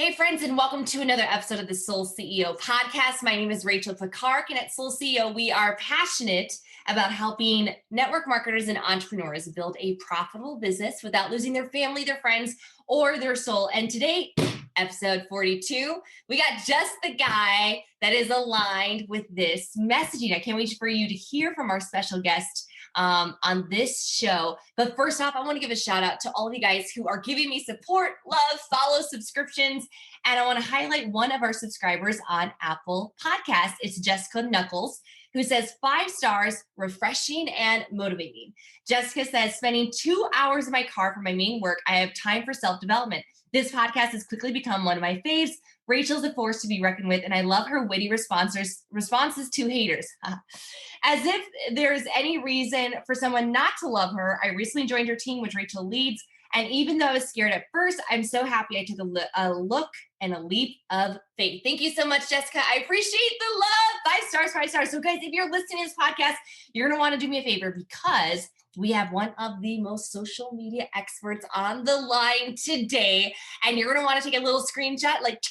Hey, friends, and welcome to another episode of the Soul CEO podcast. My name is Rachel Picard, and at Soul CEO, we are passionate about helping network marketers and entrepreneurs build a profitable business without losing their family, their friends, or their soul. And today, episode 42, we got just the guy that is aligned with this messaging. I can't wait for you to hear from our special guest on this show. But first off, I want to give a shout out to all of you guys who are giving me support, love, follow, subscriptions. And I want to highlight one of our subscribers on Apple Podcasts. It's Jessica Knuckles, who says 5 stars, refreshing and motivating. Jessica says, spending 2 hours in my car for my main work, I have time for self-development. This podcast has quickly become one of my faves. Rachel's a force to be reckoned with, and I love her witty responses to haters. As if there's any reason for someone not to love her, I recently joined her team, which Rachel leads, and even though I was scared at first, I'm so happy I took a look and a leap of faith. Thank you so much, Jessica. I appreciate the love. 5 stars, 5 stars. So guys, if you're listening to this podcast, you're going to want to do me a favor because we have one of the most social media experts on the line today, and you're going to want to take a little screenshot, like,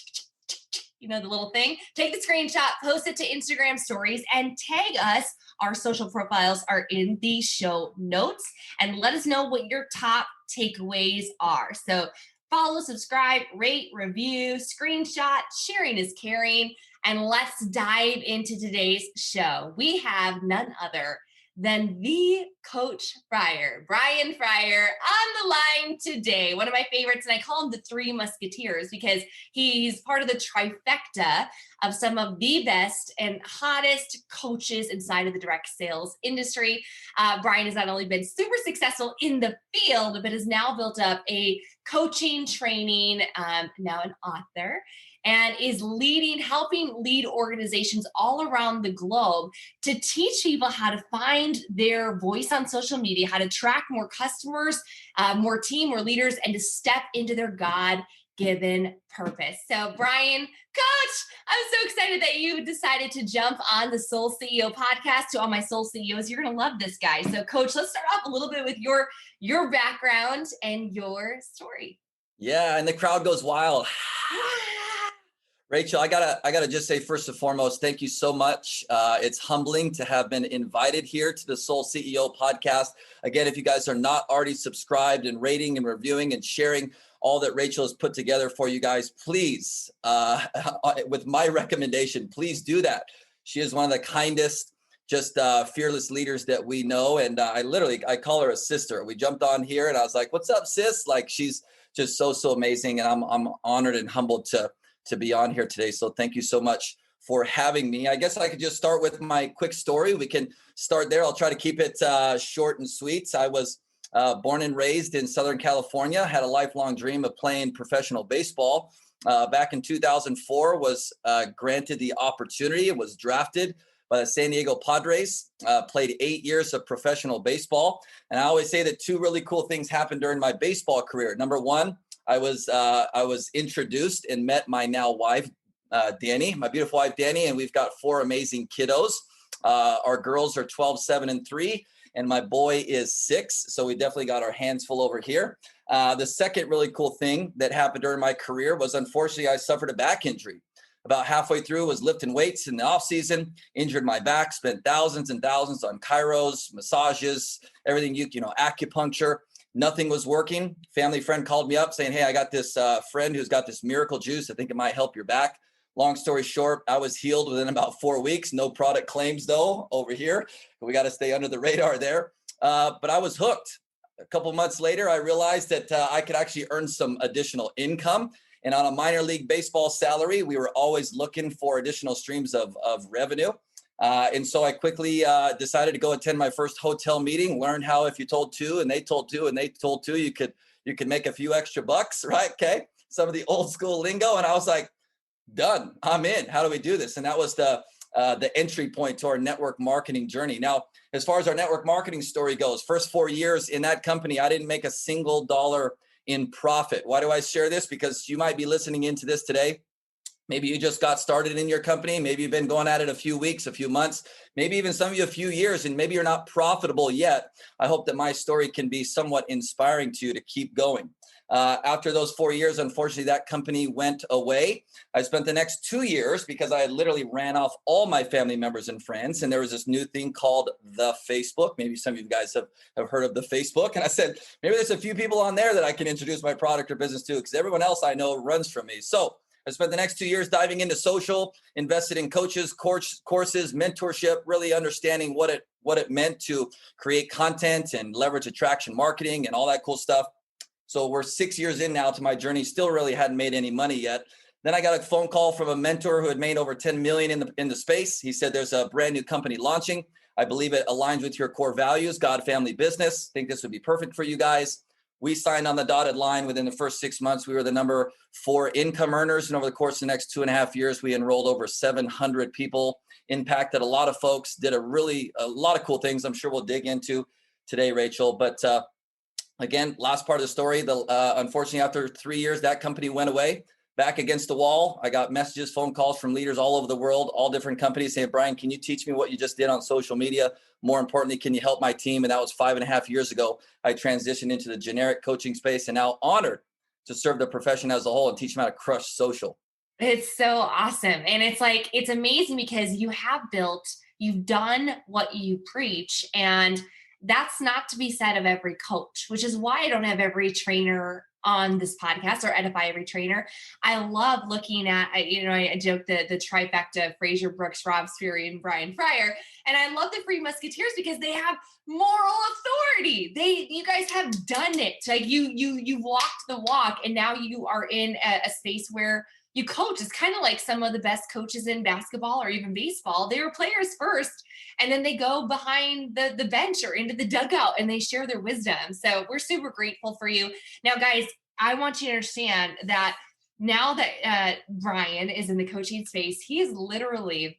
you know, the little thing. Take the screenshot, post it to Instagram stories, and tag us. Our social profiles are in the show notes, and let us know what your top takeaways are. So follow, subscribe, rate, review, screenshot. Sharing is caring. And let's dive into today's show. We have none other than the Coach Fryer, Brian Fryer, on the line today. One of my favorites, and I call him the Three Musketeers because he's part of the trifecta of some of the best and hottest coaches inside of the direct sales industry. Brian has not only been super successful in the field, but has now built up a coaching, training, now an author, and is helping lead organizations all around the globe to teach people how to find their voice on social media, how to track more customers, more team, more leaders, and to step into their God-given purpose. So Brian, Coach, I'm so excited that you decided to jump on the Soul CEO podcast. To all my Soul CEOs, you're going to love this guy. So Coach, let's start off a little bit with your background and your story. Yeah, and the crowd goes wild. Rachel, I gotta just say, first and foremost, thank you so much. It's humbling to have been invited here to the Soul CEO podcast. Again, if you guys are not already subscribed and rating and reviewing and sharing all that Rachel has put together for you guys, please, with my recommendation, please do that. She is one of the kindest, just fearless leaders that we know. And I call her a sister. We jumped on here and I was like, what's up, sis? Like, she's just so amazing. And I'm honored and humbled to be on here today. So thank you so much for having me. I guess I could just start with my quick story. We can start there. I'll try to keep it short and sweet. I was born and raised in Southern California, had a lifelong dream of playing professional baseball. Back in 2004, was granted the opportunity, was drafted by the San Diego Padres, played 8 years of professional baseball. And I always say that 2 really cool things happened during my baseball career. Number one, I was introduced and met my now wife, Danny, my beautiful wife, Danny, and we've got 4 amazing kiddos. Our girls are 12, 7, and 3, and my boy is 6. So we definitely got our hands full over here. The second really cool thing that happened during my career was, unfortunately, I suffered a back injury. About halfway through, was lifting weights in the off season, injured my back, spent thousands and thousands on chiros, massages, everything, acupuncture. Nothing was working. Family friend called me up saying, hey, I got this friend who's got this miracle juice. I think it might help your back. Long story short, I was healed within about 4 weeks. No product claims, though, over here. We got to stay under the radar there. But I was hooked. A couple months later, I realized that I could actually earn some additional income. And on a minor league baseball salary, we were always looking for additional streams of revenue. And so I quickly decided to go attend my first hotel meeting, learn how if you told 2 and they told 2 and they told 2, you could make a few extra bucks, right? Okay. Some of the old school lingo. And I was like, done, I'm in. How do we do this? And that was the entry point to our network marketing journey. Now, as far as our network marketing story goes, first 4 years in that company, I didn't make a single dollar in profit. Why do I share this? Because you might be listening into this today. Maybe you just got started in your company. Maybe you've been going at it a few weeks, a few months, maybe even some of you a few years, and maybe you're not profitable yet. I hope that my story can be somewhat inspiring to you to keep going. After those 4 years, unfortunately, that company went away. I spent the next 2 years because I had literally ran off all my family members and friends. And there was this new thing called the Facebook. Maybe some of you guys have heard of the Facebook. And I said, maybe there's a few people on there that I can introduce my product or business to, because everyone else I know runs from me. So I spent the next 2 years diving into social, invested in coaches, courses, mentorship, really understanding what it meant to create content and leverage attraction marketing and all that cool stuff. So we're 6 years in now to my journey, still really hadn't made any money yet. Then I got a phone call from a mentor who had made over 10 million in the space. He said, there's a brand new company launching. I believe it aligns with your core values, God, family, business. Think this would be perfect for you guys. We signed on the dotted line. Within the first 6 months, we were the number 4 income earners. And over the course of the next 2.5 years, we enrolled over 700 people, impacted a lot of folks, did a lot of cool things I'm sure we'll dig into today, Rachel. But again, last part of the story, unfortunately, after 3 years, that company went away. Back against the wall. I got messages, phone calls from leaders all over the world, all different companies saying, Brian, can you teach me what you just did on social media? More importantly, can you help my team? And that was 5.5 years ago. I transitioned into the generic coaching space and now honored to serve the profession as a whole and teach them how to crush social. It's so awesome. And it's amazing because you've done what you preach. And that's not to be said of every coach, which is why I don't have every trainer on this podcast or edify every trainer. I love looking at, I joke the trifecta of Fraser Brooks, Rob Sperry, and Brian Fryer. And I love the Three Musketeers because they have moral authority. You guys have done it. Like you've walked the walk, and now you are in a space where you coach. It's kind of like some of the best coaches in basketball or even baseball. They were players first, and then they go behind the bench or into the dugout and they share their wisdom. So we're super grateful for you. Now, guys, I want you to understand that now that Brian is in the coaching space, he is literally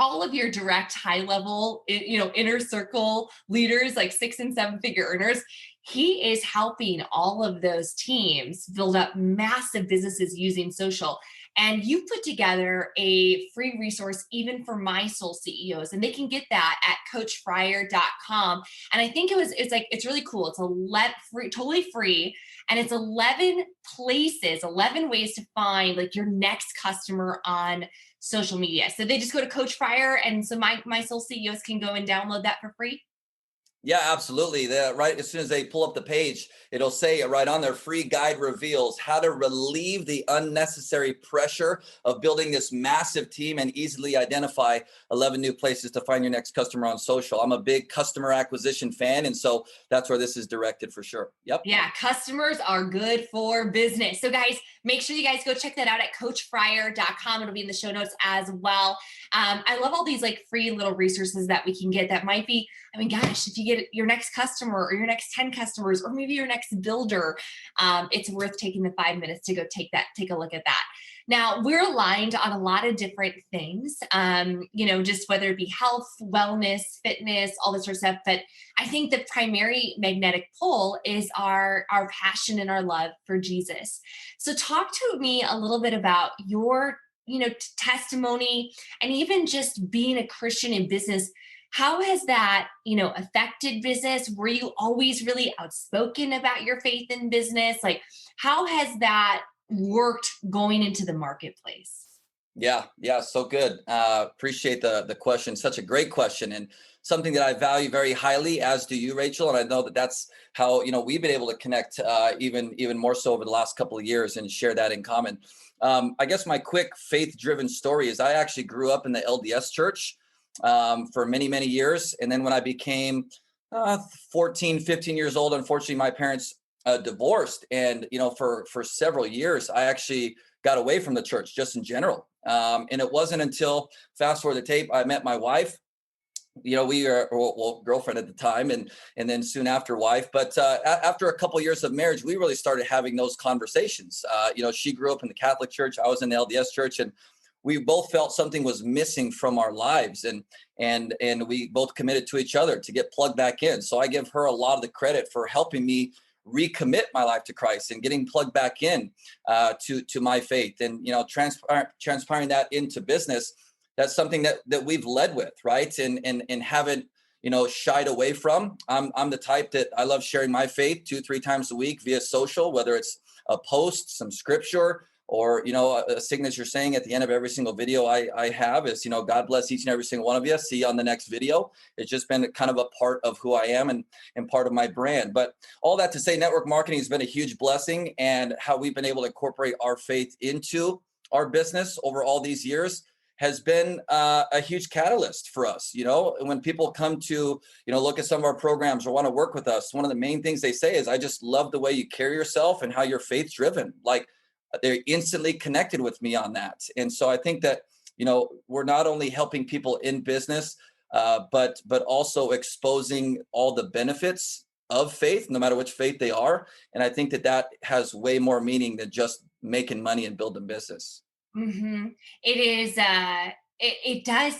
all of your direct high level, inner circle leaders, like 6 and 7 figure earners. He is helping all of those teams build up massive businesses using social. And you put together a free resource even for my soul CEOs, and they can get that at coachfryer.com. And I think it's really cool. It's totally free. And it's 11 ways to find like your next customer on social media. So they just go to Coach Fryer, and so my soul CEOs can go and download that for free. Yeah, absolutely. Right as soon as they pull up the page, it'll say right on there, free guide reveals how to relieve the unnecessary pressure of building this massive team and easily identify 11 new places to find your next customer on social. I'm a big customer acquisition fan, and so that's where this is directed for sure. Yep. Yeah, customers are good for business. So guys, make sure you guys go check that out at coachfryer.com. It'll be in the show notes as well. I love all these like free little resources that we can get that might be, gosh, if you get your next customer or your next 10 customers, or maybe your next builder, it's worth taking the 5 minutes to go take a look at that. Now, we're aligned on a lot of different things, just whether it be health, wellness, fitness, all this sort of stuff. But I think the primary magnetic pull is our passion and our love for Jesus. So talk to me a little bit about your testimony, and even just being a Christian in business. How has that, affected business? Were you always really outspoken about your faith in business? Like, how has that worked going into the marketplace? Yeah, so good. Appreciate the question. Such a great question, and something that I value very highly, as do you, Rachel. And I know that that's how we've been able to connect even more so over the last couple of years and share that in common. I guess my quick faith-driven story is I actually grew up in the LDS church for many, many years. And then when I became 14, 15 years old, unfortunately, my parents divorced. And, for several years, I actually got away from the church just in general. And it wasn't until, fast forward the tape, I met my wife. We were girlfriend at the time, and then soon after wife. But after a couple of years of marriage, we really started having those conversations. She grew up in the Catholic Church. I was in the LDS Church, and we both felt something was missing from our lives, and we both committed to each other to get plugged back in. So I give her a lot of the credit for helping me recommit my life to Christ and getting plugged back in to my faith, and transpiring that into business. That's something that we've led with, right? And haven't, shied away from. I'm the type that I love sharing my faith 2-3 times a week via social, whether it's a post, some scripture, or, a signature saying at the end of every single video I have is, God bless each and every single one of you. See you on the next video. It's just been kind of a part of who I am and part of my brand. But all that to say, network marketing has been a huge blessing, and how we've been able to incorporate our faith into our business over all these years has been a huge catalyst for us. When people come to, look at some of our programs or want to work with us, one of the main things they say is, I just love the way you carry yourself and how you're faith driven. Like, they're instantly connected with me on that. And so I think that, we're not only helping people in business, but also exposing all the benefits of faith, no matter which faith they are. And I think that has way more meaning than just making money and building business. Mm-hmm. It is, it does.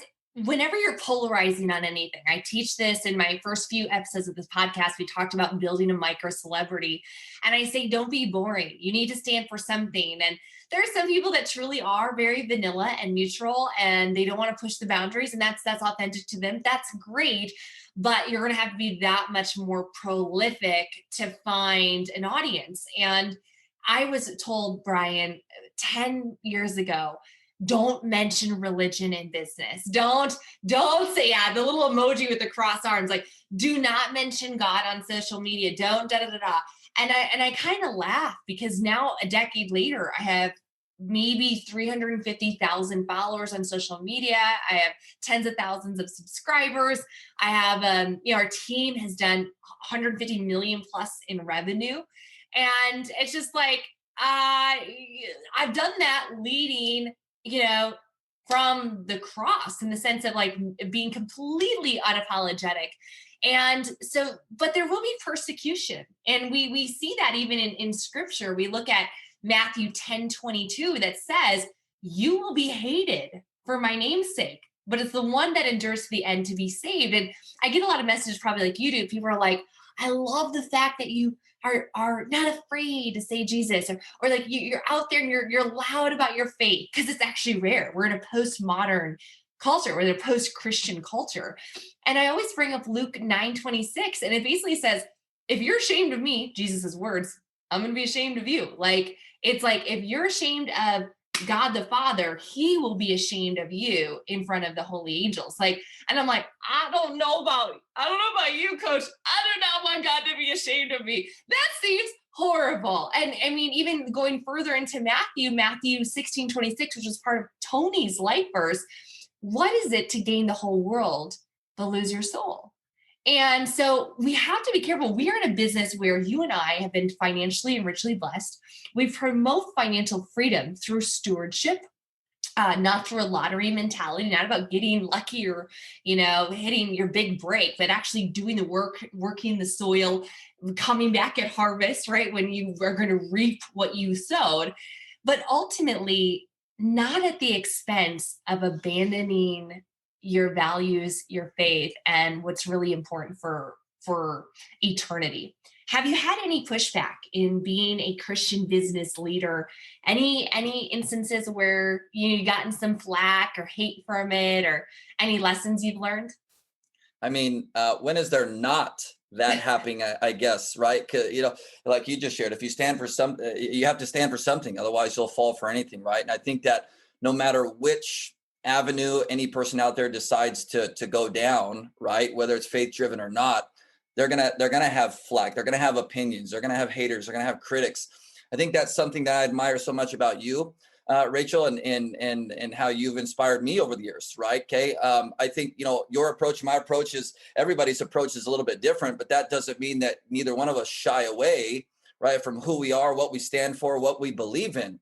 Whenever you're polarizing on anything, I teach this in my first few episodes of this podcast. We talked about building a micro celebrity, and I say, don't be boring. You need to stand for something. And there are some people that truly are very vanilla and neutral, and they don't want to push the boundaries, and that's authentic to them. That's great. But you're going to have to be that much more prolific to find an audience. And I was told, Brian, 10 years ago, don't mention religion in business. Don't say, the little emoji with the cross arms, like, do not mention God on social media. Don't da da da da. And I kind of laugh, because now, a decade later, I have maybe 350,000 followers on social media. I have tens of thousands of subscribers. I have, our team has done 150 million plus in revenue. And it's just like, I've done that leading, from the cross, in the sense of like being completely unapologetic. And so, but there will be persecution. And we see that even in scripture. We look at Matthew 10:22 that says, you will be hated for my name's sake, but it's the one that endures to the end to be saved. And I get a lot of messages, probably like you do. People are like, I love the fact that you are not afraid to say Jesus, or like you're out there and you're loud about your faith, because it's actually rare. We're in a postmodern culture. We're in a post-Christian culture. And I always bring up Luke 9:26, and it basically says, if you're ashamed of me, Jesus's words, I'm going to be ashamed of you. Like, it's like, if you're ashamed of God the Father, he will be ashamed of you in front of the holy angels. Like, and I'm like, I don't know about you, coach. I do not want God to be ashamed of me. That seems horrible. And I mean, even going further into Matthew 16:26, which is part of Tony's life verse, what is it to gain the whole world but lose your soul? And so we have to be careful. We are in a business where you and I have been financially and richly blessed. We promote financial freedom through stewardship, not through a lottery mentality, not about getting lucky or, hitting your big break, but actually doing the work, working the soil, coming back at harvest, right? When you are going to reap what you sowed, but ultimately not at the expense of abandoning your values, your faith, and what's really important for eternity. Have you had any pushback in being a Christian business leader? Any instances where you've gotten some flack or hate from it, or any lessons you've learned? I mean, when is there not that happening? I guess, right? Like you just shared, if you stand for you have to stand for something. Otherwise, you'll fall for anything, right? And I think that no matter which avenue any person out there decides to go down, right, whether it's faith driven or not, they're gonna have flack, they're gonna have opinions, they're gonna have haters, they're gonna have critics. I think that's something that I admire so much about you, Rachel, and how you've inspired me over the years, right? Okay, I think your approach, my approach is, everybody's approach is a little bit different, but that doesn't mean that neither one of us shy away, right, from who we are, what we stand for, what we believe in.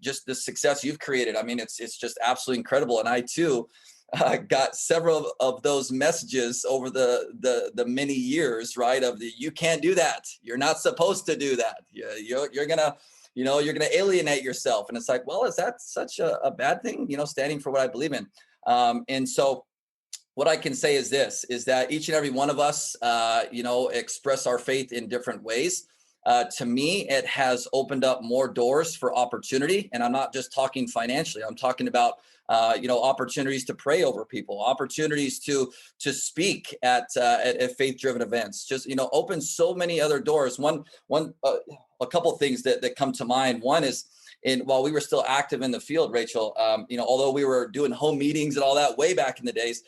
Just the success you've created. I mean, it's just absolutely incredible. And I too got several of those messages over the many years, right? Of you can't do that. You're not supposed to do that. You're gonna alienate yourself. And it's like, well, is that such a bad thing? Standing for what I believe in. And so what I can say is this, is that each and every one of us, express our faith in different ways. to me, it has opened up more doors for opportunity. And I'm not just talking financially. I'm talking about opportunities to pray over people, opportunities to speak at faith-driven events. Just open so many other doors. A couple of things that come to mind. One is, while we were still active in the field, Rachel, although we were doing home meetings and all that way back in the days,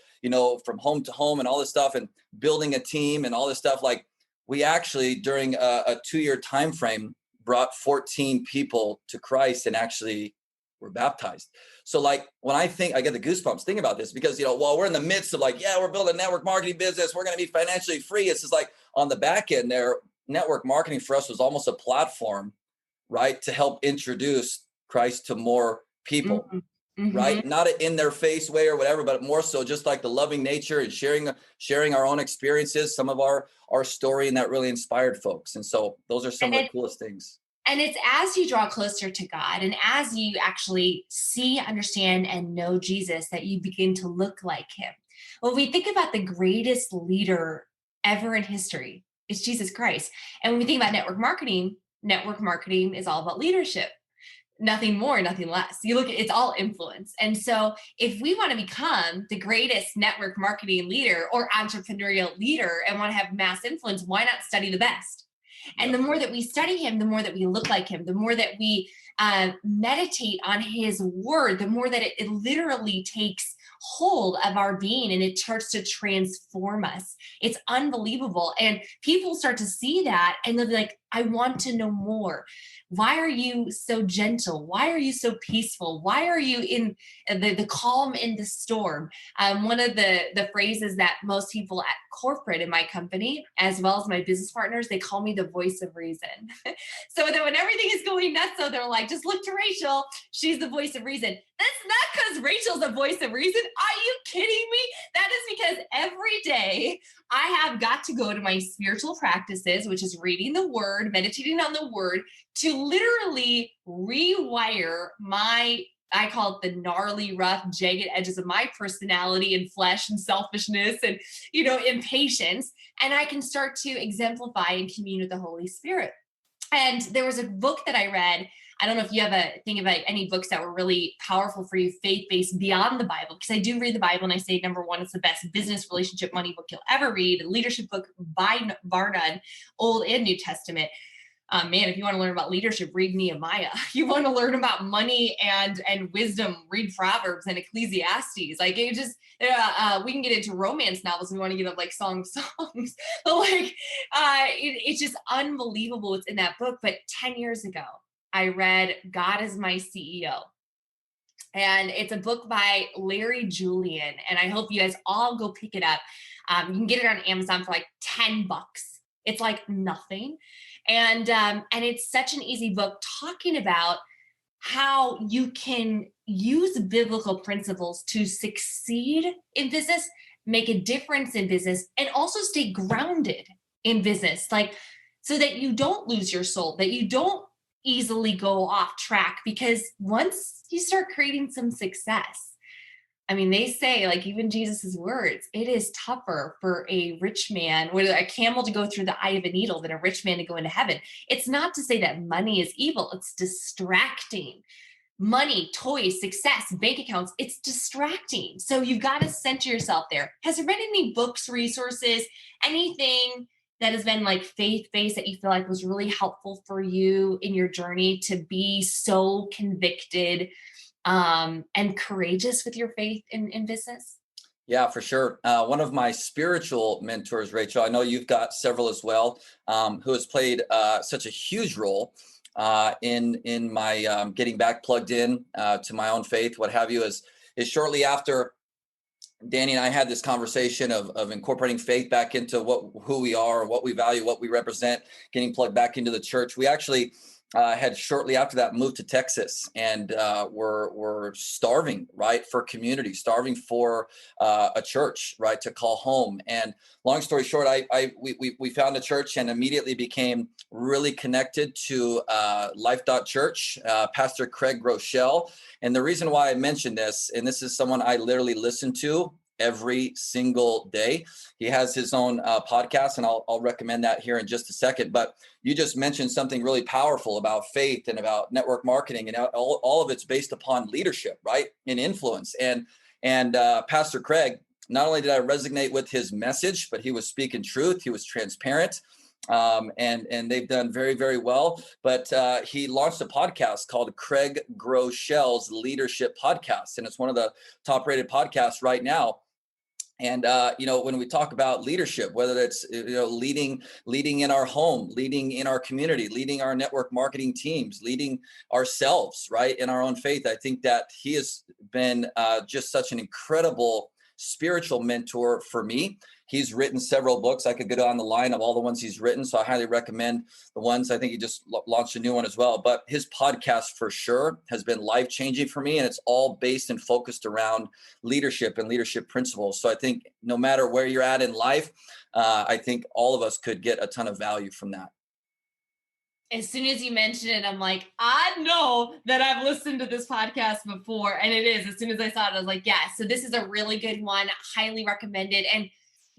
from home to home and all this stuff, and building a team and all this stuff, like we actually during a 2-year time frame brought 14 people to Christ and actually were baptized. So like when I get the goosebumps thinking about this, because while we're in the midst of we're building a network marketing business, we're going to be financially free. It's just like on the back end there, network marketing for us was almost a platform, right, to help introduce Christ to more people. Mm-hmm. Right? Not in their face way or whatever, but more so just like the loving nature and sharing our own experiences, some of our story, and that really inspired folks. And so those are some of the coolest things. And it's as you draw closer to God and as you actually see, understand, and know Jesus that you begin to look like him. When we think about the greatest leader ever in history, it's Jesus Christ. And when we think about network marketing is all about leadership. Nothing more, nothing less. You look at it's all influence. And so if we want to become the greatest network marketing leader or entrepreneurial leader and want to have mass influence, why not study the best? And the more that we study him, the more that we look like him, the more that we meditate on his word, the more that it literally takes hold of our being and it starts to transform us. It's unbelievable. And people start to see that and they'll be like, I want to know more. Why are you so gentle? Why are you so peaceful? Why are you in the calm in the storm? One of the phrases that most people at corporate in my company, as well as my business partners, they call me the voice of reason. So that when everything is going nuts, so they're like, just look to Rachel. She's the voice of reason. That's not because Rachel's the voice of reason. Are you kidding me? That is because every day I have got to go to my spiritual practices, which is reading the word, meditating on the word, to literally rewire I call it the gnarly, rough, jagged edges of my personality and flesh and selfishness and, impatience. And I can start to exemplify and commune with the Holy Spirit. And there was a book that I read. I don't know if you have a thing about any books that were really powerful for you, faith-based beyond the Bible, because I do read the Bible and I say, number one, it's the best business, relationship, money book you'll ever read, a leadership book by bar none, Old and New Testament. Man, if you want to learn about leadership, read Nehemiah. You want to learn about money and wisdom, read Proverbs and Ecclesiastes. Like it just, we can get into romance novels. We want to get up like Song of Songs. But it's just unbelievable what's in that book. But 10 years ago, I read God is My CEO. And it's a book by Larry Julian. And I hope you guys all go pick it up. You can get it on Amazon for like $10. It's like nothing. And it's such an easy book talking about how you can use biblical principles to succeed in business, make a difference in business, and also stay grounded in business, so that you don't lose your soul, that you don't easily go off track, because once you start creating some success, I mean, they say, even Jesus's words, it is tougher for a rich man, with a camel to go through the eye of a needle than a rich man to go into heaven. It's not to say that money is evil. It's distracting. Money, toys, success, bank accounts, it's distracting. So you've got to center yourself there. Has there been any books, resources, anything that has been faith-based that you feel like was really helpful for you in your journey to be so convicted and courageous with your faith in business? Yeah, for sure. One of my spiritual mentors, Rachel, I know you've got several as well, who has played such a huge role in my getting back plugged in to my own faith, what have you, is shortly after Danny and I had this conversation of incorporating faith back into who we are, what we value, what we represent, getting plugged back into the church. We actually had shortly after that moved to Texas, and we're starving, right, for community, starving for a church, right, to call home. And long story short, we found a church and immediately became really connected to Life.Church, Pastor Craig Groeschel. And the reason why I mentioned this, and this is someone I literally listen to every single day. He has his own podcast, and I'll recommend that here in just a second. But you just mentioned something really powerful about faith and about network marketing, and all of it's based upon leadership, right? And influence. And Pastor Craig, not only did I resonate with his message, but he was speaking truth. He was transparent. And they've done very, very well. But he launched a podcast called Craig Groeschel's Leadership Podcast, and it's one of the top-rated podcasts right now. And when we talk about leadership, whether it's leading in our home, leading in our community, leading our network marketing teams, leading ourselves, right, in our own faith, I think that he has been just such an incredible spiritual mentor for me. He's written several books. I could go down the line of all the ones he's written, so I highly recommend the ones. I think he just launched a new one as well. But his podcast for sure has been life-changing for me, and it's all based and focused around leadership and leadership principles. So I think no matter where you're at in life, I think all of us could get a ton of value from that. As soon as you mentioned it, I'm like, I know that I've listened to this podcast before. And it is. As soon as I saw it, I was like, yeah. So this is a really good one. Highly recommended. And,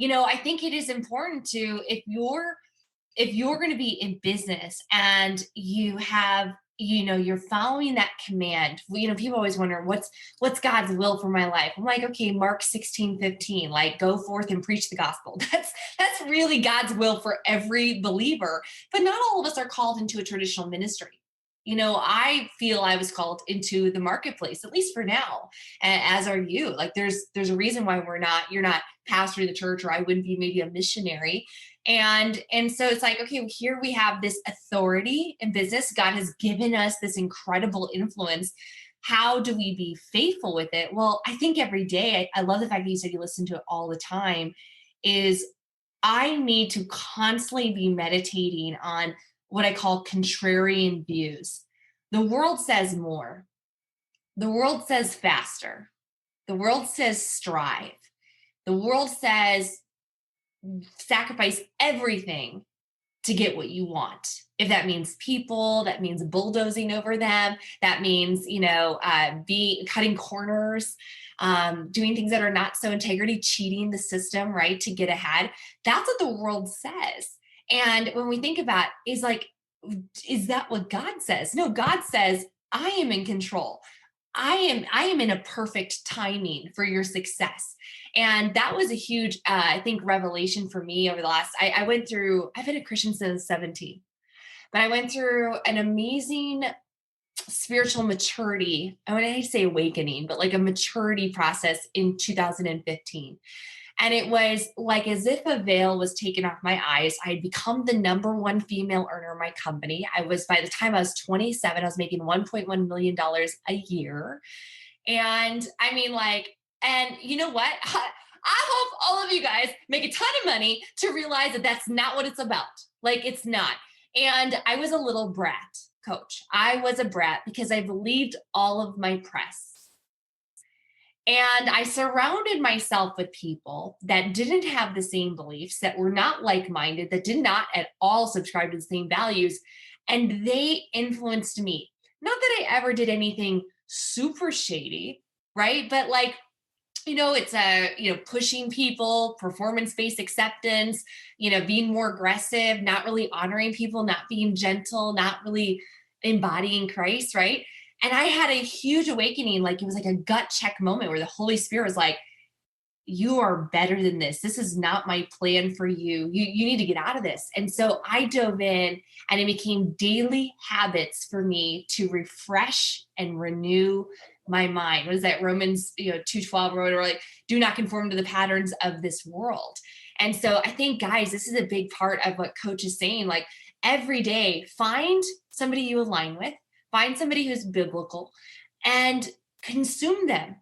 I think it is important to, if you're going to be in business and you have, you're following that command, people always wonder what's God's will for my life. I'm like, okay, Mark 16:15, like go forth and preach the gospel. That's really God's will for every believer, but not all of us are called into a traditional ministry. I feel I was called into the marketplace, at least for now, as are you. Like there's a reason why you're not pastoring the church, or I wouldn't be maybe a missionary. And so it's like, okay, here we have this authority in business. God has given us this incredible influence. How do we be faithful with it? Well, I think every day, I love the fact that you said you listen to it all the time, is I need to constantly be meditating on what I call contrarian views. The world says more. The world says faster. The world says strive. The world says sacrifice everything to get what you want. If that means people, that means bulldozing over them, that means, cutting corners, doing things that are not so integrity, cheating the system, right, to get ahead. That's what the world says. And when we think about is that what God says? No, God says, I am in control. I am in a perfect timing for your success. And that was a huge, I think, revelation for me over the last, I've been a Christian since 17, but I went through an amazing spiritual maturity. I wouldn't say awakening, but like a maturity process in 2015. And it was like as if a veil was taken off my eyes. I had become the number one female earner in my company. By the time I was 27, I was making $1.1 million a year. And I mean, and you know what? I hope all of you guys make a ton of money to realize that that's not what it's about. Like, it's not. And I was a little brat, coach. I was a brat because I believed all of my press. And I surrounded myself with people that didn't have the same beliefs, that were not like-minded, that did not at all subscribe to the same values. And they influenced me. Not that I ever did anything super shady, right? But it's pushing people, performance-based acceptance, being more aggressive, not really honoring people, not being gentle, not really embodying Christ, right? And I had a huge awakening. Like, it was like a gut check moment where the Holy Spirit was like, you are better than this. This is not my plan for you. You need to get out of this. And so I dove in, and it became daily habits for me to refresh and renew my mind. What is that? Romans 2:12 wrote, or like, do not conform to the patterns of this world. And so I think, guys, this is a big part of what Coach is saying. Like, every day, find somebody you align with, find somebody who's biblical, and consume them.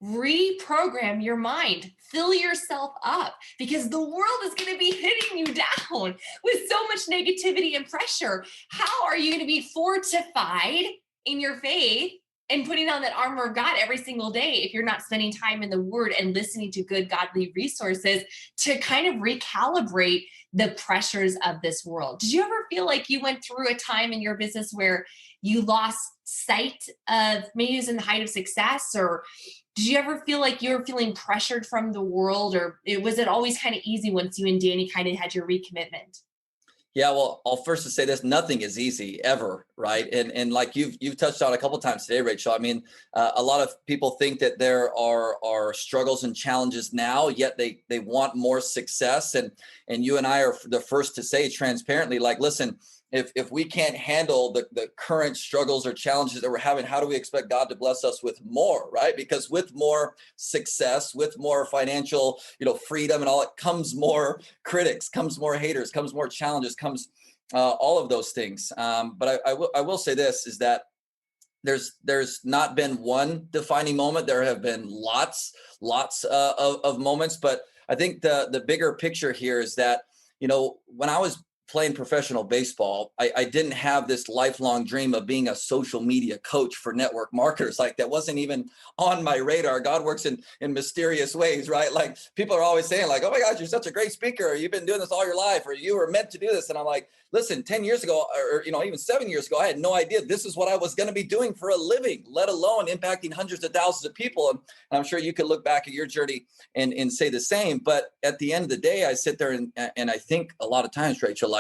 Reprogram your mind, fill yourself up, because the world is going to be hitting you down with so much negativity and pressure. How are you going to be fortified in your faith and putting on that armor of God every single day if you're not spending time in the Word and listening to good godly resources to kind of recalibrate the pressures of this world? Did you ever feel like you went through a time in your business where you lost sight of maybe it was in the height of success, or did you ever feel like you were feeling pressured from the world, or was it always kind of easy once you and Danny kind of had your recommitment? Yeah, well, I'll first to say this: nothing is easy ever, right? And like you've touched on a couple of times today, Rachel. I mean, a lot of people think that there are struggles and challenges now, yet they want more success. And you and I are the first to say transparently, like, listen, if we can't handle the current struggles or challenges that we're having, how do we expect God to bless us with more, right? Because with more success, with more financial, freedom and all, it comes more critics, comes more haters, comes more challenges, comes all of those things. But I will say this is that there's not been one defining moment. There have been lots of moments, but I think the bigger picture here is that, when I was playing professional baseball, I didn't have this lifelong dream of being a social media coach for network marketers. Like, that wasn't even on my radar. God works in mysterious ways, right? Like, people are always saying like, oh my gosh, you're such a great speaker, or you've been doing this all your life, or you were meant to do this. And I'm like, listen, 10 years ago, or even 7 years ago, I had no idea this is what I was going to be doing for a living, let alone impacting hundreds of thousands of people. And I'm sure you could look back at your journey and say the same. But at the end of the day, I sit there and I think a lot of times, Rachel,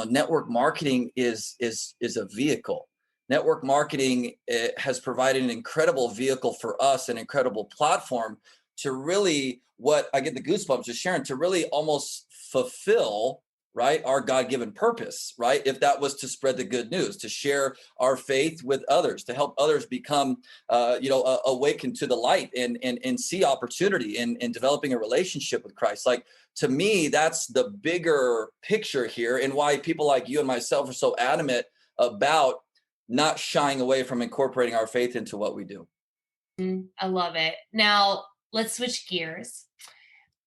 network marketing is a vehicle. Network marketing has provided an incredible vehicle for us, an incredible platform to really, what I get the goosebumps just sharing, to really almost fulfill, right, our God-given purpose, right? If that was to spread the good news, to share our faith with others, to help others become, awakened to the light and see opportunity in developing a relationship with Christ. Like, to me, that's the bigger picture here, and why people like you and myself are so adamant about not shying away from incorporating our faith into what we do. I love it. Now, let's switch gears.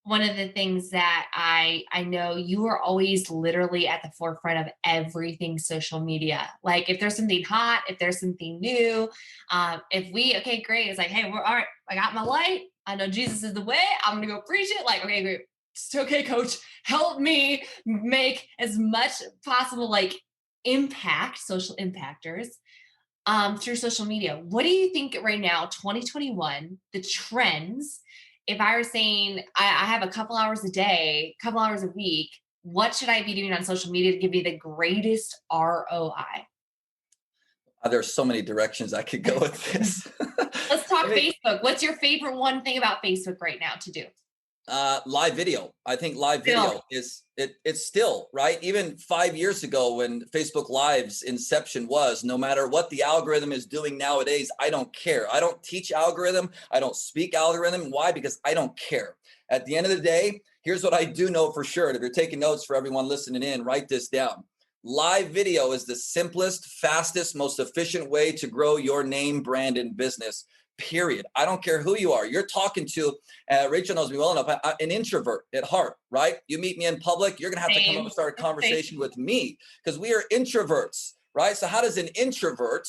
One of the things that I know, you are always literally at the forefront of everything social media. Like, if there's something hot, if there's something new, okay, great. It's like, hey, we're all right. I got my light. I know Jesus is the way. I'm going to go preach it. Like, okay, great. It's okay, coach. Help me make as much possible, like, impact, social impactors through social media. What do you think right now, 2021, the trends? If I were saying I have a couple hours a day, couple hours a week, what should I be doing on social media to give me the greatest ROI? There's so many directions I could go with this. Let's talk I mean, Facebook. What's your favorite one thing about Facebook right now to do? live video. I think live Still. video it's still right. Even 5 years ago, when Facebook Live's inception was, no matter what the algorithm is doing nowadays, I don't care. I don't teach algorithm. I don't speak algorithm. Why? Because I don't care. At the end of the day, here's what I do know for sure. And if you're taking notes, for everyone listening in, write this down. Live video is the simplest, fastest, most efficient way to grow your name, brand, and business. Period. I don't care who you are. You're talking to, Rachel knows me well enough, an introvert at heart, right? You meet me in public, you're going to have to come up and start a conversation with me, because we are introverts, right? So how does an introvert,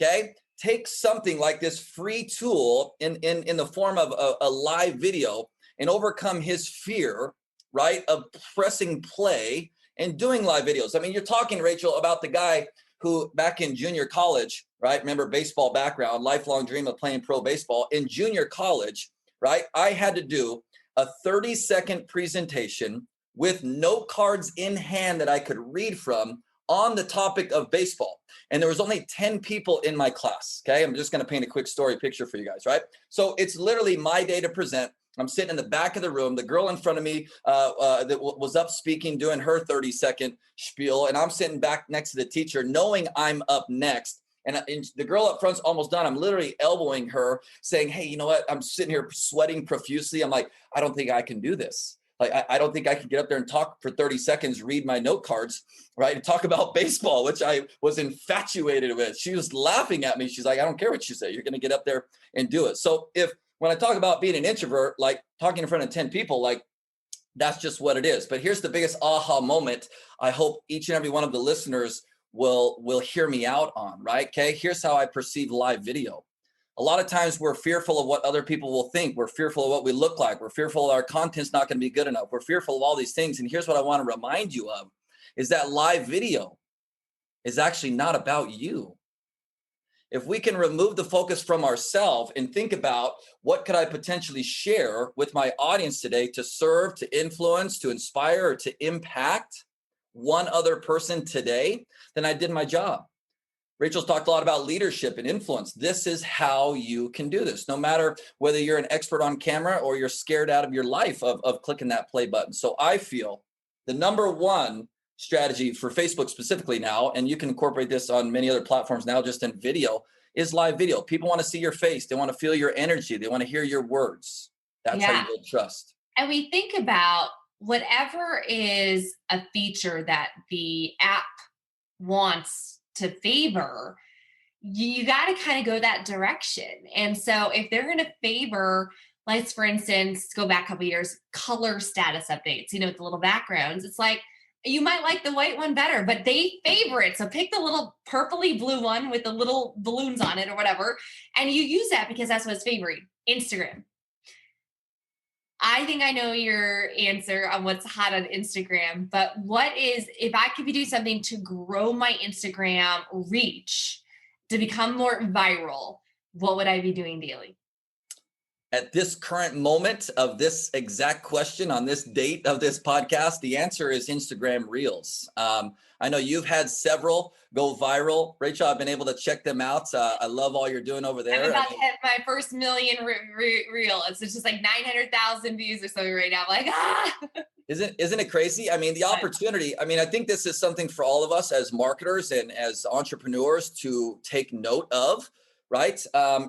okay, take something like this free tool in the form of a live video and overcome his fear, right, of pressing play and doing live videos? I mean, you're talking, Rachel, about the guy who back in junior college, right? Remember, baseball background, lifelong dream of playing pro baseball. In junior college, right, I had to do a 30-second presentation with note cards in hand that I could read from on the topic of baseball. And there was only 10 people in my class, okay? I'm just going to paint a quick story picture for you guys, right? So it's literally my day to present. I'm sitting in the back of the room. The girl in front of me that was up speaking, doing her 30-second spiel. And I'm sitting back next to the teacher, knowing I'm up next. And the girl up front's almost done. I'm literally elbowing her, saying, hey, you know what? I'm sitting here sweating profusely. I'm like, I don't think I can do this. Like, I don't think I can get up there and talk for 30 seconds, read my note cards, right? And talk about baseball, which I was infatuated with. She was laughing at me. She's like, I don't care what you say. You're going to get up there and do it. So when I talk about being an introvert, like talking in front of 10 people, like, that's just what it is. But here's the biggest aha moment I hope each and every one of the listeners will hear me out on, right? Okay, here's how I perceive live video. A lot of times we're fearful of what other people will think. We're fearful of what we look like. We're fearful our content's not going to be good enough. We're fearful of all these things. And here's what I want to remind you of is that live video is actually not about you. If we can remove the focus from ourselves and think about what could I potentially share with my audience today to serve, to influence, to inspire, or to impact one other person today, then I did my job. Rachel's talked a lot about leadership and influence. This is how you can do this, no matter whether you're an expert on camera or you're scared out of your life of clicking that play button. So I feel the number one strategy for Facebook specifically now, and you can incorporate this on many other platforms now, just in video, is live video. People want to see your face. They want to feel your energy. They want to hear your words. That's how you build trust. And we think about whatever is a feature that the app wants to favor, you got to kind of go that direction. And so if they're going to favor, let's for instance, go back a couple years, color status updates, with the little backgrounds, it's like, you might like the white one better, but they favor it. So pick the little purpley blue one with the little balloons on it or whatever. And you use that because that's what's favoring. Instagram. I think I know your answer on what's hot on Instagram, but if I could be doing something to grow my Instagram reach, to become more viral, what would I be doing daily? At this current moment of this exact question on this date of this podcast, the answer is Instagram Reels. I know you've had several go viral. Rachel, I've been able to check them out. I love all you're doing over there. I'm about to hit my first million reel. It's just like 900,000 views or something right now. I'm like, Isn't it crazy? I mean, the opportunity, I think this is something for all of us as marketers and as entrepreneurs to take note of, right?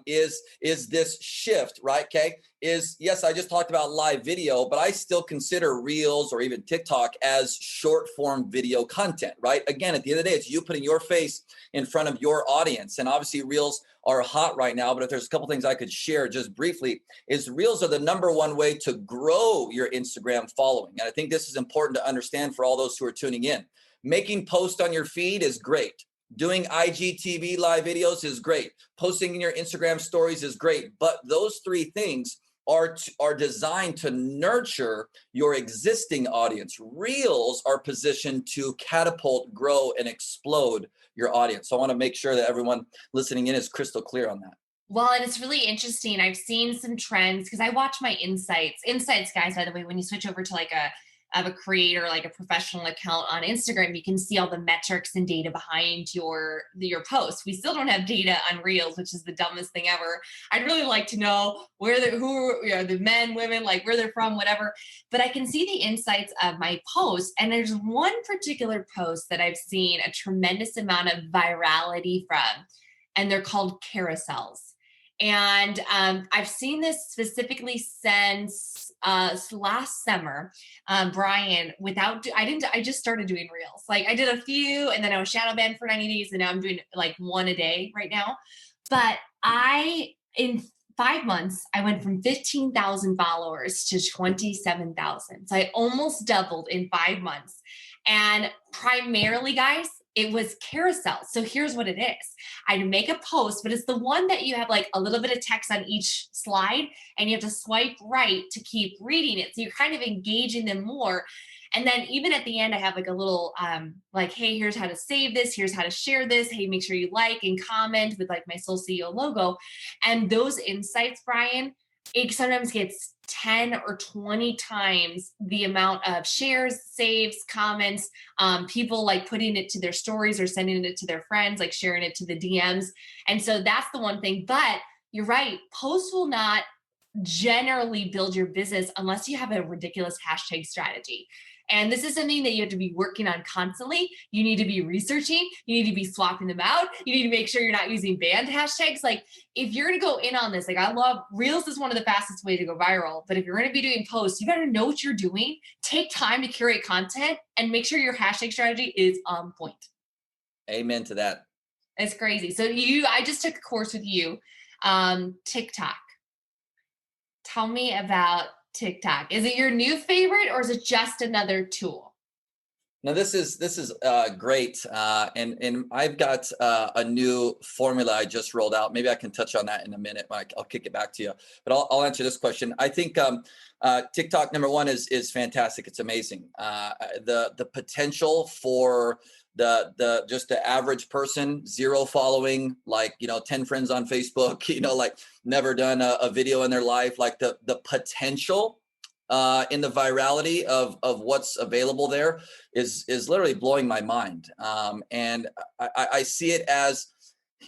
Is this shift, right? Okay. Yes, I just talked about live video, but I still consider Reels or even TikTok as short form video content, right? Again, at the end of the day, it's you putting your face in front of your audience. And obviously Reels are hot right now, but if there's a couple things I could share just briefly, is Reels are the number one way to grow your Instagram following. And I think this is important to understand for all those who are tuning in. Making posts on your feed is great. Doing IGTV live videos is great. Posting in your Instagram stories is great. But those three things are designed to nurture your existing audience. Reels are positioned to catapult, grow, and explode your audience. So I want to make sure that everyone listening in is crystal clear on that. Well, and it's really interesting. I've seen some trends because I watch my insights. Insights, guys, by the way, when you switch over to like a creator, like a professional account on Instagram, you can see all the metrics and data behind your posts. We still don't have data on Reels, which is the dumbest thing ever. I'd really like to know the men, women, like where they're from, whatever. But I can see the insights of my posts. And there's one particular post that I've seen a tremendous amount of virality from, and they're called carousels. And I've seen this specifically since last summer. Brian, I just started doing Reels. Like I did a few and then I was shadow banned for 90 days and now I'm doing like one a day right now. But in 5 months, I went from 15,000 followers to 27,000. So I almost doubled in 5 months. And primarily, guys, it was carousel. So here's what it is. I'd make a post, but it's the one that you have like a little bit of text on each slide and you have to swipe right to keep reading it. So you're kind of engaging them more. And then even at the end, I have like a little like, hey, here's how to save this. Here's how to share this. Hey, make sure you like and comment with like my Soul CEO logo. And those insights, Brian, it sometimes gets 10 or 20 times the amount of shares, saves, comments, people like putting it to their stories or sending it to their friends, like sharing it to the DMs. And so that's the one thing. But you're right, posts will not generally build your business unless you have a ridiculous hashtag strategy. And this is something that you have to be working on constantly. You need to be researching. You need to be swapping them out. You need to make sure you're not using banned hashtags. Like if you're going to go in on this, like I love Reels is one of the fastest ways to go viral. But if you're going to be doing posts, you got to know what you're doing. Take time to curate content and make sure your hashtag strategy is on point. Amen to that. It's crazy. So I just took a course with you, TikTok. Tell me about TikTok. Is it your new favorite or is it just another tool? No, this is great. And I've got a new formula I just rolled out. Maybe I can touch on that in a minute. I'll kick it back to you, but I'll answer this question. I think TikTok, number one, is fantastic. It's amazing. The potential for just the average person, 0 following, like, 10 friends on Facebook, like never done a video in their life, like the potential in the virality of what's available there is literally blowing my mind. And I see it as,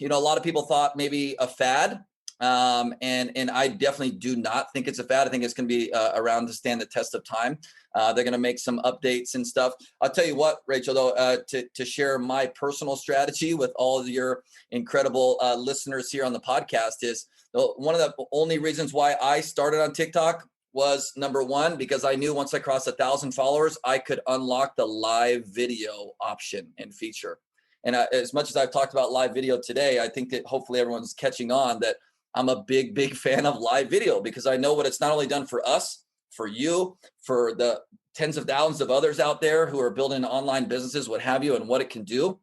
a lot of people thought maybe a fad. And I definitely do not think it's a fad. I think it's going to be around to stand the test of time. They're going to make some updates and stuff. I'll tell you what, Rachel, though, to share my personal strategy with all of your incredible listeners here on the podcast is one of the only reasons why I started on TikTok was, number one, because I knew once I crossed 1,000 followers, I could unlock the live video option and feature. And as much as I've talked about live video today, I think that hopefully everyone's catching on that I'm a big fan of live video, because I know what it's not only done for us, for you, for the tens of thousands of others out there who are building online businesses, what have you, and what it can do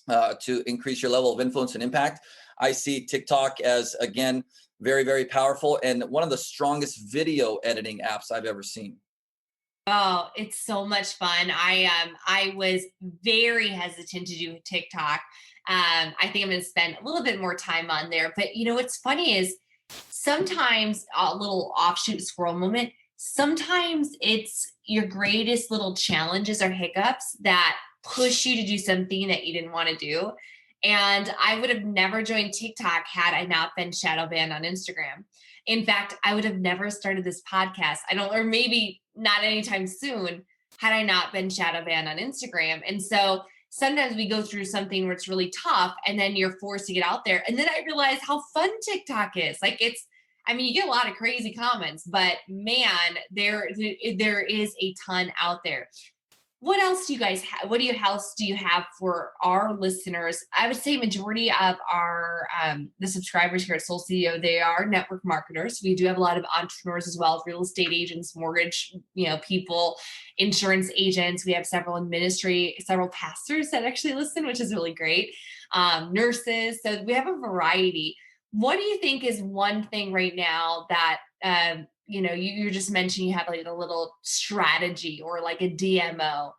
to increase your level of influence and impact. I see TikTok as, again, very powerful and one of the strongest video editing apps I've ever seen. Oh, it's so much fun. I was very hesitant to do TikTok. I think I'm going to spend a little bit more time on there. But what's funny is sometimes a little offshoot squirrel moment. Sometimes it's your greatest little challenges or hiccups that push you to do something that you didn't want to do. And I would have never joined TikTok had I not been shadow banned on Instagram. In fact, I would have never started this podcast. Or maybe not anytime soon, had I not been shadow banned on Instagram. And so sometimes we go through something where it's really tough and then you're forced to get out there. And then I realized how fun TikTok is. Like you get a lot of crazy comments, but man, there is a ton out there. What else do you guys have? What else do you have for our listeners? I would say majority of our the subscribers here at Soul CEO, they are network marketers. We do have a lot of entrepreneurs as well, real estate agents, mortgage, people, insurance agents. We have several pastors that actually listen, which is really great. Nurses. So we have a variety. What do you think is one thing right now that you just mentioned you have like a little strategy or like a DMO?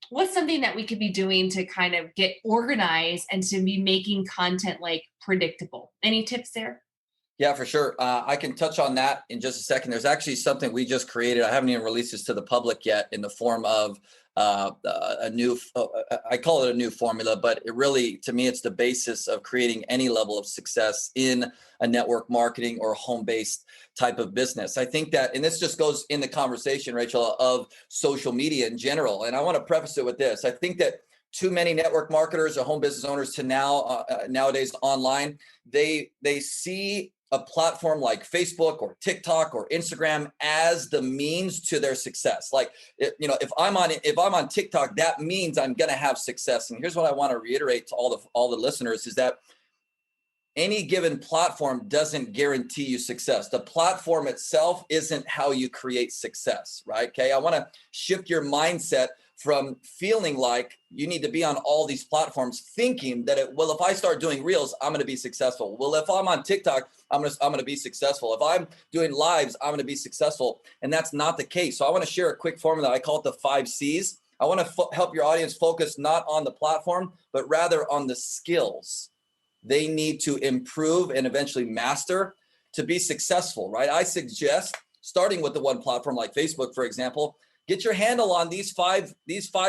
What's something that we could be doing to kind of get organized and to be making content like predictable? Any tips there? Yeah, for sure. I can touch on that in just a second. There's actually something we just created. I haven't even released this to the public yet, in the form of a new, I call it a new formula, but it really, to me, it's the basis of creating any level of success in a network marketing or home-based type of business. I think that, and this just goes in the conversation, Rachel, of social media in general. And I want to preface it with this. I think that too many network marketers or home business owners nowadays online, they see a platform like Facebook or TikTok or Instagram as the means to their success. Like, if I'm on TikTok, that means I'm going to have success. And here's what I want to reiterate to all the listeners is that any given platform doesn't guarantee you success. The platform itself isn't how you create success, right? Okay. I want to shift your mindset from feeling like you need to be on all these platforms, thinking that if I start doing reels, I'm going to be successful. Well, if I'm on TikTok, I'm going to be successful. If I'm doing lives, I'm going to be successful. And that's not the case. So I want to share a quick formula. I call it the 5 C's. I want to help your audience focus not on the platform, but rather on the skills they need to improve and eventually master to be successful, right? I suggest starting with the one platform like Facebook, for example, get your handle on these five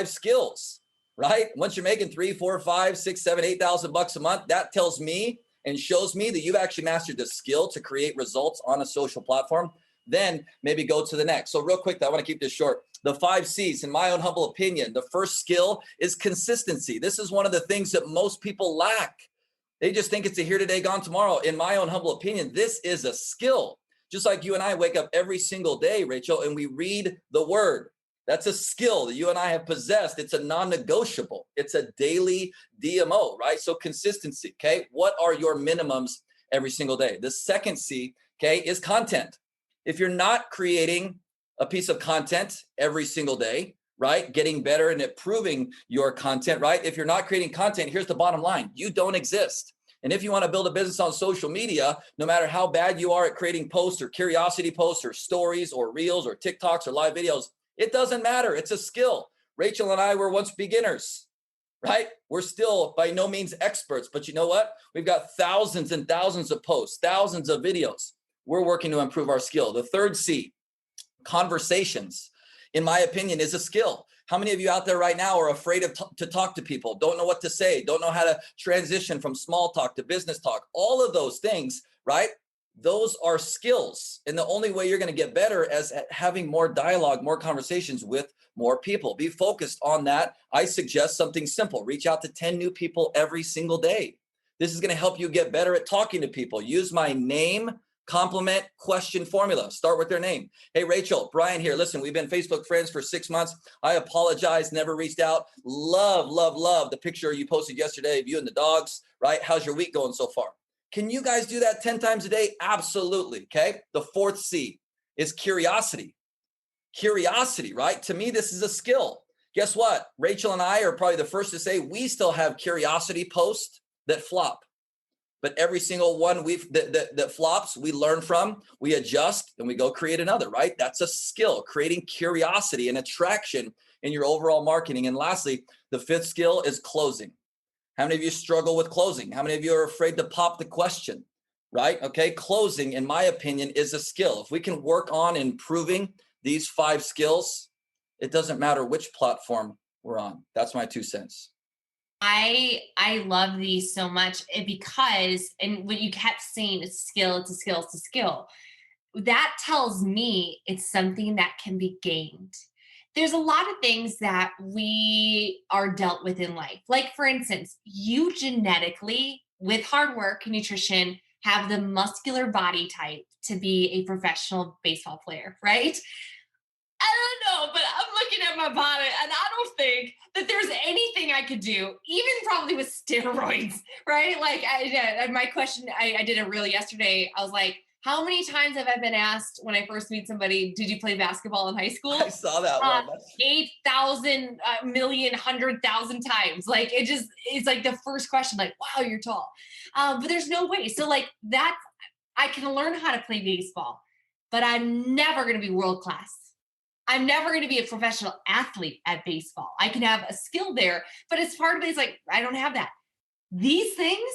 skills, right? Once you're making $3,000, $4,000, $5,000, $6,000, $7,000, $8,000 a month, that tells me and shows me that you've actually mastered the skill to create results on a social platform. Then maybe go to the next. So real quick, I want to keep this short. The 5 C's, in my own humble opinion, the first skill is consistency. This is one of the things that most people lack. They just think it's a here today, gone tomorrow. In my own humble opinion, this is a skill. Just like you and I wake up every single day, Rachel, and we read the word. That's a skill that you and I have possessed. It's a non-negotiable. It's a daily DMO, right? So consistency, okay? What are your minimums every single day? The second C, okay, is content. If you're not creating a piece of content every single day, right? Getting better and improving your content, right? If you're not creating content, here's the bottom line. You don't exist. And if you want to build a business on social media, no matter how bad you are at creating posts or curiosity posts or stories or reels or TikToks or live videos, it doesn't matter. It's a skill. Rachel and I were once beginners. right? We're still by no means experts, but you know what? We've got thousands and thousands of posts, thousands of videos. We're working to improve our skill. The third C, conversations, in my opinion, is a skill. How many of you out there right now are afraid to talk to people, don't know what to say, don't know how to transition from small talk to business talk? All of those things, right? Those are skills. And the only way you're going to get better is at having more dialogue, more conversations with more people. Be focused on that. I suggest something simple. Reach out to 10 new people every single day. This is going to help you get better at talking to people. Use my name, compliment, question formula. Start with their name. Hey, Rachel, Brian here. Listen, we've been Facebook friends for 6 months. I apologize, never reached out. Love the picture you posted yesterday of you and the dogs, right? How's your week going so far? Can you guys do that 10 times a day? Absolutely, okay? The fourth C is curiosity. Curiosity, right? To me, this is a skill. Guess what? Rachel and I are probably the first to say we still have curiosity posts that flop. But every single one that flops, we learn from, we adjust, and we go create another, right? That's a skill, creating curiosity and attraction in your overall marketing. And lastly, the fifth skill is closing. How many of you struggle with closing? How many of you are afraid to pop the question, right? Okay, closing, in my opinion, is a skill. If we can work on improving these 5 skills, it doesn't matter which platform we're on. That's my 2 cents. I love these so much because, and what you kept saying, it's a skill, it's a skill, it's a skill. That tells me it's something that can be gained. There's a lot of things that we are dealt with in life. Like, for instance, you genetically, with hard work and nutrition, have the muscular body type to be a professional baseball player, right? I don't know, but I'm looking at my body and I don't think that there's anything I could do, even probably with steroids, right? Like, my question, I did a reel yesterday. I was like, how many times have I been asked when I first meet somebody, did you play basketball in high school? I saw that one. 8,000 million, 100,000 times. Like, it's like the first question, like, wow, you're tall. But there's no way. So like that, I can learn how to play baseball, but I'm never going to be world class. I'm never going to be a professional athlete at baseball. I can have a skill there, but as part of it, it's like, I don't have that. These things,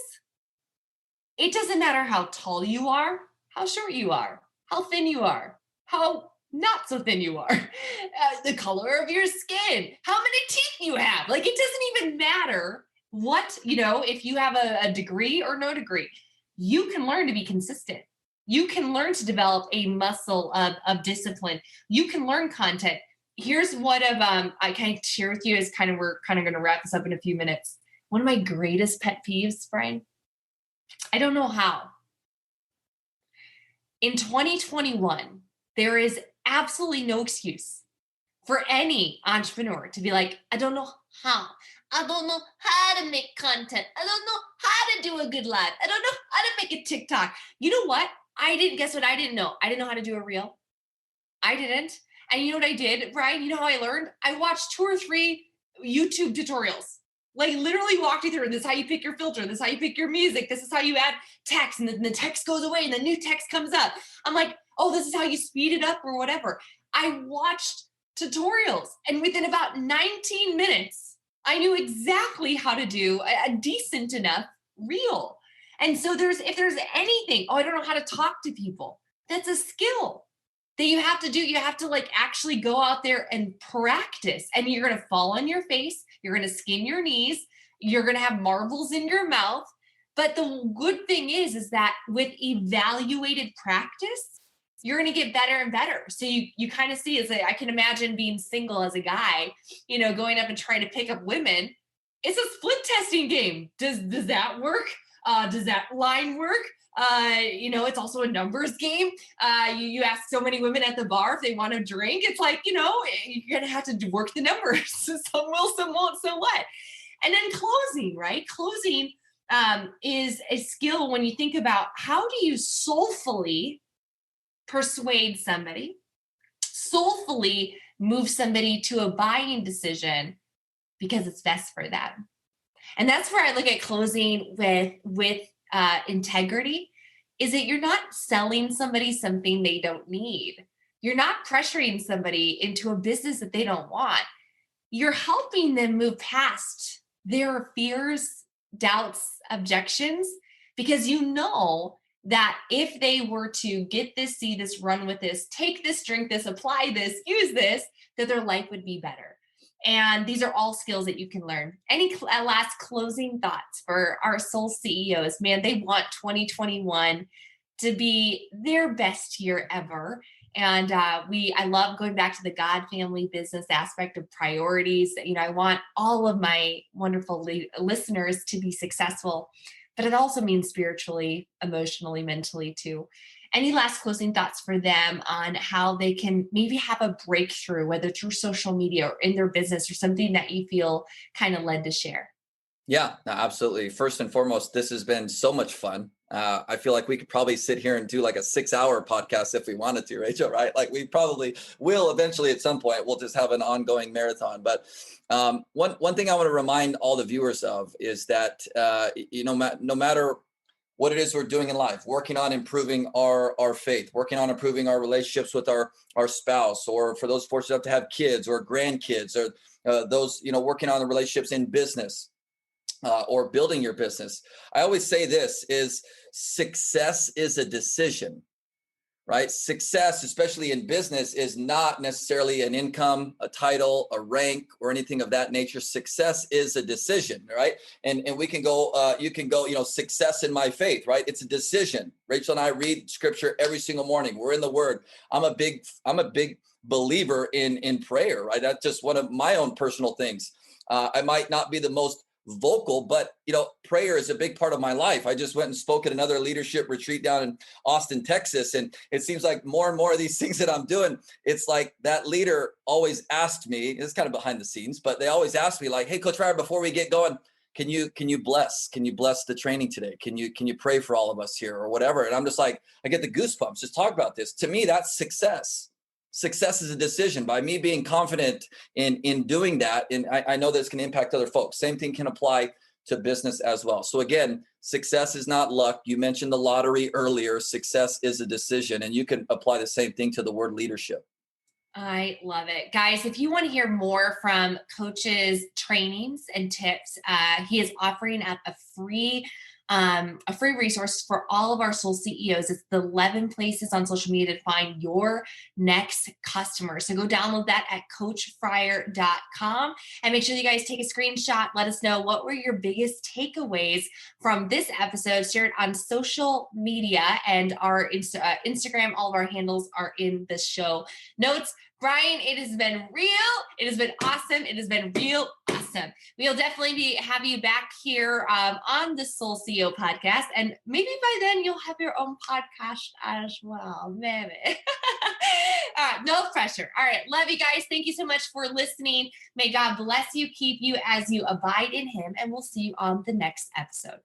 it doesn't matter how tall you are, how short you are, how thin you are, how not so thin you are, the color of your skin, how many teeth you have. Like, it doesn't even matter what, if you have a degree or no degree, you can learn to be consistent. You can learn to develop a muscle of discipline. You can learn content. Here's what I can share with you is we're kind of going to wrap this up in a few minutes. One of my greatest pet peeves, Brian, I don't know how. In 2021, there is absolutely no excuse for any entrepreneur to be like, I don't know how. I don't know how to make content. I don't know how to do a good live. I don't know how to make a TikTok. You know what? Guess what I didn't know? I didn't know how to do a reel. I didn't. And you know what I did, Brian? You know how I learned? I watched 2 or 3 YouTube tutorials. Like, literally walked you through. This is how you pick your filter. This is how you pick your music. This is how you add text. And then the text goes away and the new text comes up. I'm like, oh, this is how you speed it up or whatever. I watched tutorials. And within about 19 minutes, I knew exactly how to do a decent enough reel. And so if there's anything, I don't know how to talk to people. That's a skill that you have to do. You have to actually go out there and practice, and you're going to fall on your face. You're going to skin your knees. You're going to have marbles in your mouth. But the good thing is that with evaluated practice, you're going to get better and better. So you kind of see, I can imagine being single as a guy, going up and trying to pick up women. It's a split testing game. Does that work? Does that line work? It's also a numbers game. You ask so many women at the bar if they want to drink. It's like, you're going to have to work the numbers. Some will, some won't, so what? And then closing, right? Closing is a skill when you think about how do you soulfully persuade somebody, soulfully move somebody to a buying decision because it's best for them. And that's where I look at closing with integrity, is that you're not selling somebody something they don't need. You're not pressuring somebody into a business that they don't want. You're helping them move past their fears, doubts, objections, because you know that if they were to get this, see this, run with this, take this, drink this, apply this, use this, that their life would be better. And these are all skills that you can learn. Any last closing thoughts for our soul CEOs? Man, they want 2021 to be their best year ever. And I love going back to the God family business aspect of priorities. I want all of my wonderful listeners to be successful, but it also means spiritually, emotionally, mentally too. Any last closing thoughts for them on how they can maybe have a breakthrough, whether through social media or in their business, or something that you feel kind of led to share? Yeah, no, absolutely. First and foremost, this has been so much fun. I feel like we could probably sit here and do like a 6-hour podcast if we wanted to, Rachel, right? Like we probably will eventually at some point. We'll just have an ongoing marathon. But one thing I want to remind all the viewers of is that, no matter what it is we're doing in life, working on improving our faith, working on improving our relationships with our spouse, or for those fortunate enough to have kids or grandkids, or those, working on the relationships in business, or building your business. I always say this is success is a decision, right? Success, especially in business, is not necessarily an income, a title, a rank, or anything of that nature. Success is a decision, right? And we can go, you can go, success in my faith, right? It's a decision. Rachel and I read scripture every single morning. We're in the word. I'm a big believer in prayer, right? That's just one of my own personal things. I might not be the most vocal, but prayer is a big part of my life. I just went and spoke at another leadership retreat down in Austin, Texas, and it seems like more and more of these things that I'm doing, it's like that leader always asked me, it's kind of behind the scenes, but they always ask me like, hey, Coach Ryder, before we get going, can you bless the training today? Can you pray for all of us here or whatever? And I'm just like, I get the goosebumps just talk about this. To me, that's success. Success is a decision. By me being confident in doing that, and I know that's going to impact other folks. Same thing can apply to business as well. So again, success is not luck. You mentioned the lottery earlier. Success is a decision, and you can apply the same thing to the word leadership. I love it. Guys, if you want to hear more from Coach's trainings and tips, he is offering up a free resource for all of our soul CEOs. It's the 11 places on social media to find your next customer. So go download that at coachfryer.com and make sure you guys take a screenshot. Let us know what were your biggest takeaways from this episode. Share it on social media, and our Instagram, all of our handles are in the show notes. Brian, it has been real. It has been awesome. It has been real awesome. We'll definitely have you back here on the Soul CEO podcast. And maybe by then you'll have your own podcast as well. Maybe. No pressure. All right. Love you guys. Thank you so much for listening. May God bless you, keep you as you abide in him. And we'll see you on the next episode.